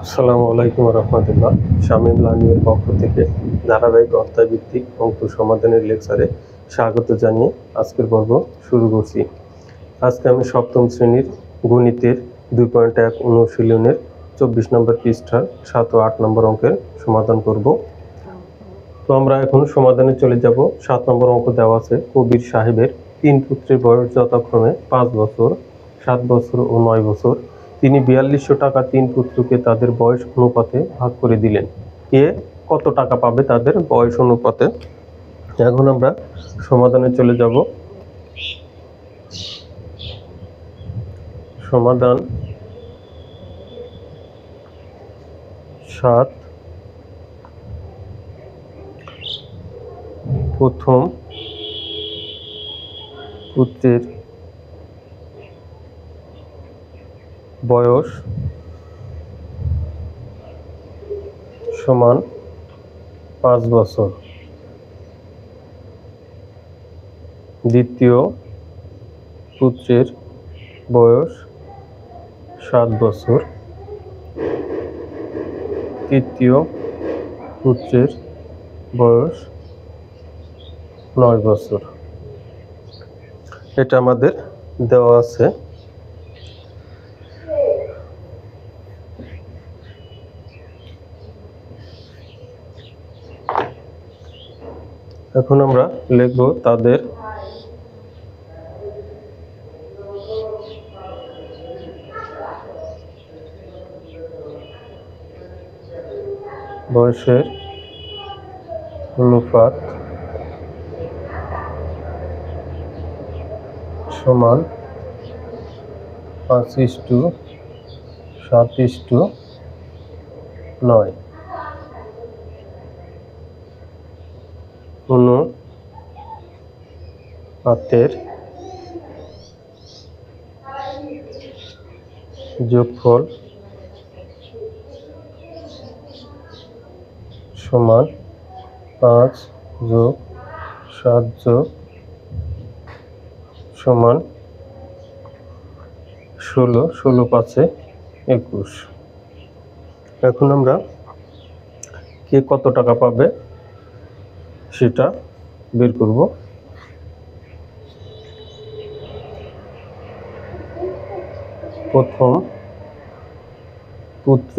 আসসালামু আলাইকুম রহমতুল্লাহ। শামীম লার্নিংয়ের পক্ষ থেকে ধারাবাহিক অধ্যায়ভিত্তিক অঙ্ক সমাধানের লেকচারে স্বাগত জানিয়ে আজকের পর্ব শুরু করছি। আজকে আমি সপ্তম শ্রেণীর গণিতের 2.1 অনুশীলনের 24 নম্বর পৃষ্ঠার 7 ও 8 নম্বর অঙ্কের সমাধান করব। তো আমরা এখন সমাধানে চলে যাব। 7 নম্বর অঙ্ক দেওয়া আছে, কবির সাহেবের 3 পুত্রের বয়স যথাক্রমে 5 বছর, 7 বছর ও 9 বছর। তিনি 4200 টাকা 3 পুত্রকে তাদের বয়স অনুপাতে ভাগ করে দিলেন। কে কত টাকা পাবে তাদের বয়স অনুপাতে? এখন আমরা সমাধানে চলে যাব। সমাধান 7, প্রথম পুত্রের বয়স সমান 5 বছর, দ্বিতীয় পুত্রের বয়স 7 বছর, তৃতীয় পুত্রের বয়স 9 বছর। এটা আমাদের দেওয়া আছে। এখন আমরা লিখব তাদের বয়সের অনুপাত সমান 5:7:9। অনুপাতের যোগফল সমান 5 যোগ 7 যোগ সমান 16, 16 5 21। এখন আমরা কে কত টাকা পাবে সেটা বের করব। প্রথম পুত্র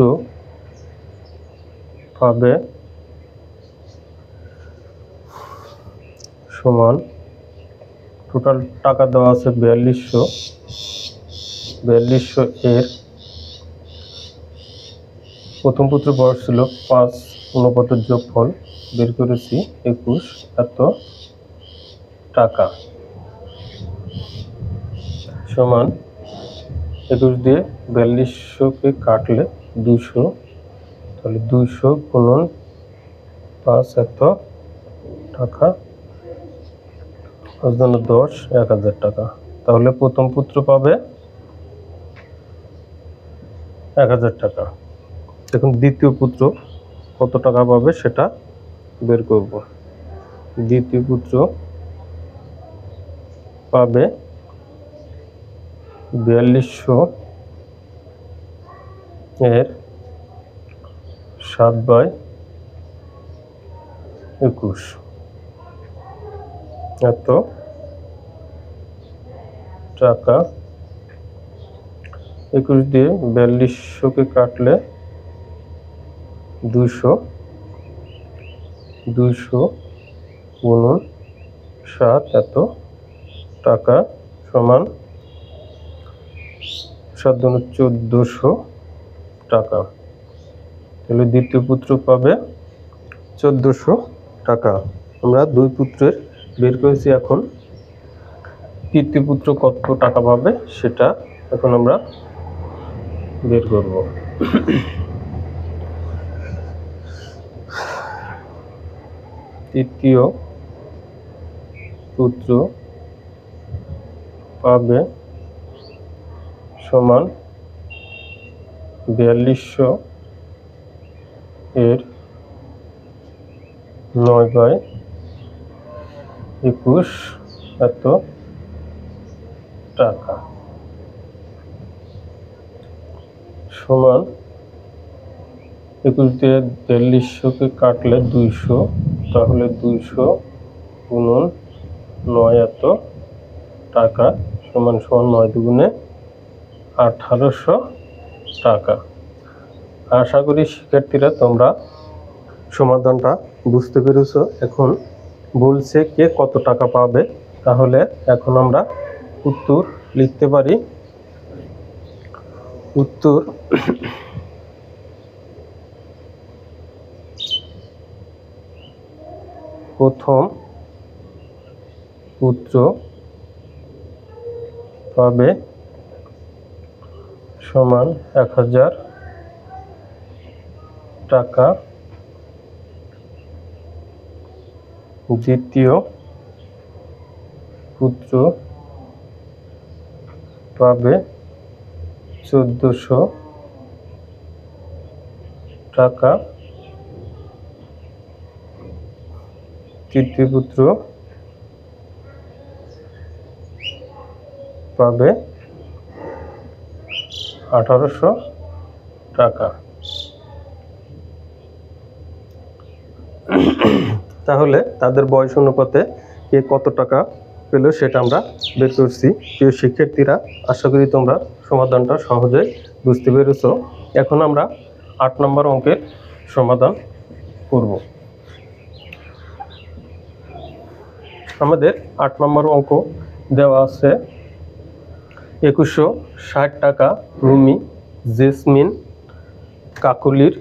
পাবে সমান, টোটাল টাকা দেওয়া আছে 4200। 4200 এর প্রথম পুত্রের বয়স ছিল 5, অনুপাতের যোগফল বের করেছি 21, এত টাকা সমান 21 দিয়ে 4200কে কাটলে 200, তাহলে 200 গুণন 5 এত টাকা, 5 × 10 1000 টাকা। তাহলে প্রথম পুত্র পাবে 1000 টাকা। এখন দ্বিতীয় পুত্র কত টাকা পাবে সেটা বের করব। দ্বিতীয় পুত্র পাবে 4200 এর 7/21, এত টাকা। 21 দিয়ে 4200কে কাটলে 200, 200 গুণন 7 এত টাকা সমান 7 × 1400 টাকা। তাহলে দ্বিতীয় পুত্র পাবে 1400 টাকা। আমরা 2 পুত্রের বের করেছি। এখন তৃতীয় পুত্র কত টাকা পাবে সেটা এখন আমরা বের করব। তৃতীয় পুত্র পাবে সমান 4200 এর 9/21, এত টাকা সমান 21 দিয়ে 4200-কে কাটলে 200, তাহলে 200 গুণন 9 এত টাকা সমান 9 দুগুণে 1800 টাকা। আশা করি শিক্ষার্থীরা তোমরা সমাধানটা বুঝতে পেরেছো। এখন বলছে কে কত টাকা পাবে, তাহলে এখন আমরা উত্তর লিখতে পারি। উত্তর প্রথম পুত্র পাবে সমান 1000 টাকা, দ্বিতীয় পুত্র পাবে 1400 টাকা, তৃতীয় পুত্র পাবে 1800 টাকা। তাহলে তাদের বয়স অনুপাতে কে কত টাকা পেল সেটা আমরা বের করছি। প্রিয় শিক্ষার্থীরা, আশা করি তোমরা সমাধানটা সহজে বুঝতে পেরেছো। এখন আমরা 8 নম্বর অঙ্কের সমাধান করব। আমাদের 8 নম্বর অঙ্ক দেওয়া আছে 2160 টাকা রুমি জেসমিন কাকলির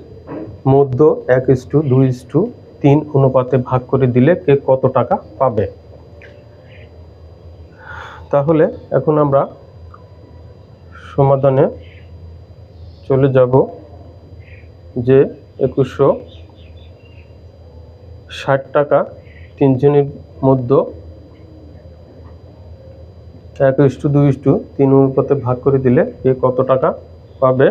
মধ্য 1:2:3 অনুপাতে ভাগ করে দিলে কে কত টাকা পাবে। তাহলে এখন আমরা সমাধানে চলে যাব। যে 2160 টাকা তিনজনের মধ্যে 1:2:3 অনুপাতে ভাগ করে দিলে কে কত টাকা পাবে।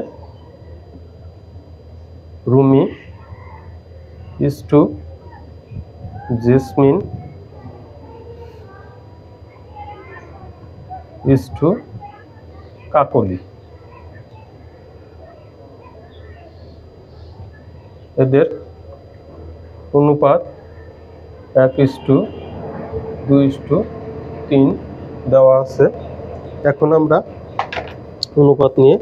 রুমি ইস্টু জেসমিন ইস্টু কাকলি, এদের অনুপাত 1:2:3 দেওয়া আছে। এখন আমরা অনুপাত নিয়ে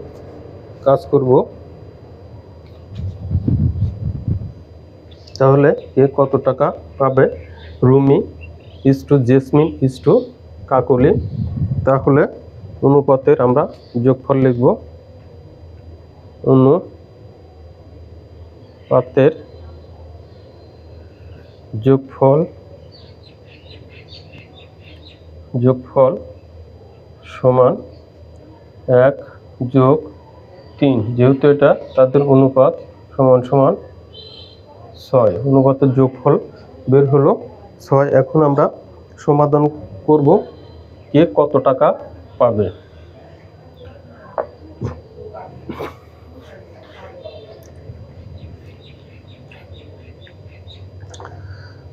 কাজ করব। তাহলে কে কত টাকা পাবে। রুমি ইস্টু জেসমিন ইস্টু কাকলি, তাহলে অনুপাতের আমরা যোগফল লিখব। অনুপাতের যোগফল সমান 1+3, যেহেতু এটা তাদের অনুপাত সমান 6, অনুপাতের যোগফল বের হলো 6। এখন আমরা সমাধান করব কে কত টাকা পাবে।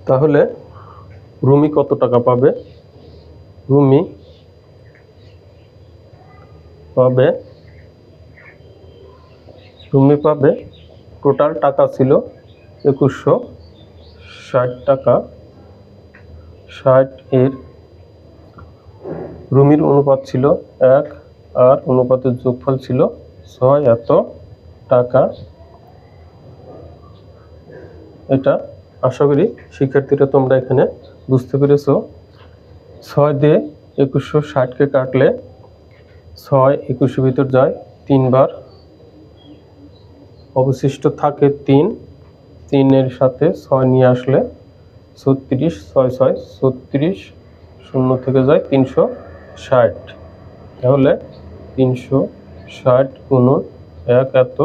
তাহলে রুমি কত টাকা পাবে। রুমি পাবে টোটাল টাকা ছিল 2160 টাকা। 60 এর রুমির অনুপাত ছিল 1 আর অনুপাতের যোগফল ছিল 6 এত টাকা। এটা আশা করি শিক্ষার্থীরা তোমরা এখানে বুঝতে পেরেছো। 6 দিয়ে 2160-কে কাটলে 6 21-এর ভিতর যায় 3 বার, অবশিষ্ট থাকে 3। 3-এর সাথে 6 নিয়ে আসলে 36, 6 6 36, শূন্য থেকে যায় 360। তাহলে 360 গুণন 1 এত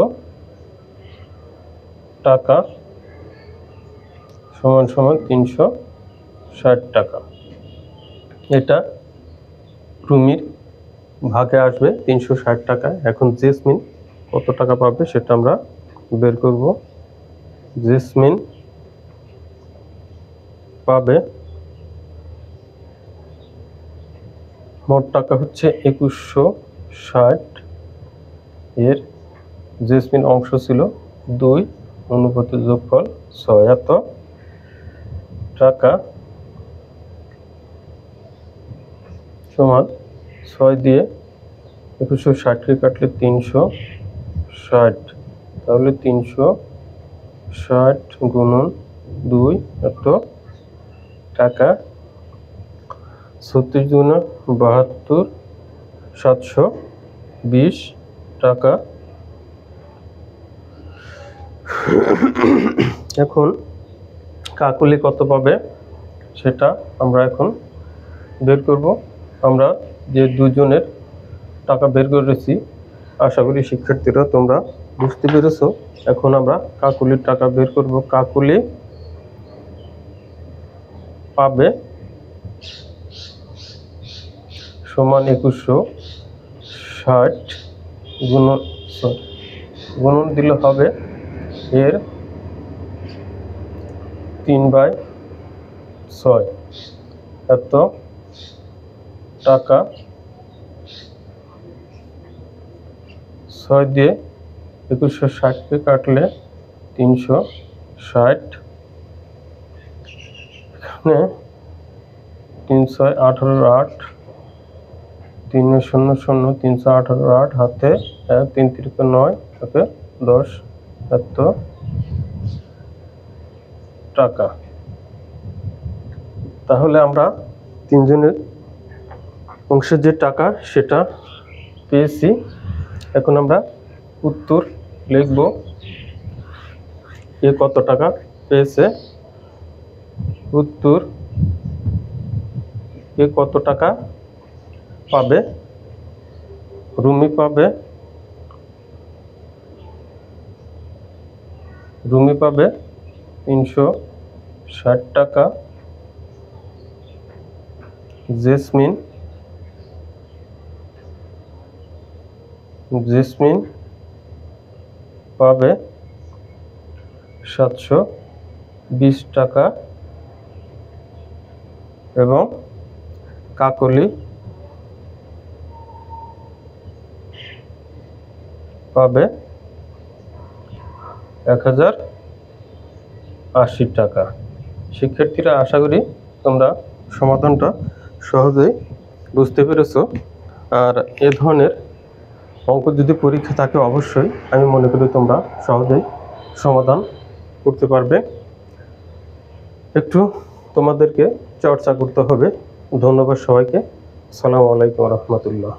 টাকা সমান 360 টাকা। এটা রুমির ভাগে আসবে 360 টাকা। এখন জেসমিন কত টাকা পাবে সেটা আমরা বের করব। জেসমিন পাবে মোট টাকা হচ্ছে 2160, এর জেসমিন অংশ ছিল 2, অনুপাতের যোগফল 6 এত টাকা সমান 6 দিয়ে 2160 কে কাটলে 360, তাহলে 360 গুণন 2 এত টাকা। 36 গুণন 72, 720 টাকা। এখন কাকুলি কত পাবে সেটা আমরা এখন বের করব। আমরা যে দুজনের টাকা বের করেছি, আশা করি শিক্ষার্থীরা তোমরা বুঝতে পেরেছো। এখন আমরা কাকুলির টাকা বের করব। কাকুলি পাবে সমান 2160 গুণন দিলে হবে এর 3/6 এত টাকা। 6 দিয়ে 2160 কে কাটলে 360, এখানে 3 6 18 8, 3 0 0 318 8, হাতে 1 3 3 9 হাতে 10 এত টাকা। তাহলে আমরা তিনজনের অংশের যে টাকা সেটা পেয়েছি। এখন আমরা উত্তর লিখব। এ কত টাকা পেয়েছে, উত্তর এ কত টাকা পাবে। রুমি পাবে 360 টাকা। জেসমিন পাবে 720 টাকা এবং কাকলি পাবে 1080 টাকা। শিক্ষার্থীরা, আশা করি তোমরা সমাধানটা সহজেই বুঝতে পেরেছো। আর এ ধরনের অঙ্ক যদি পরীক্ষা থাকে অবশ্যই আমি মনে করি তোমরা সহজেই সমাধান করতে পারবে। একটু তোমাদেরকে চর্চা করতে হবে। ধন্যবাদ সবাইকে। আসসালামু আলাইকুম রহমতুল্লাহ।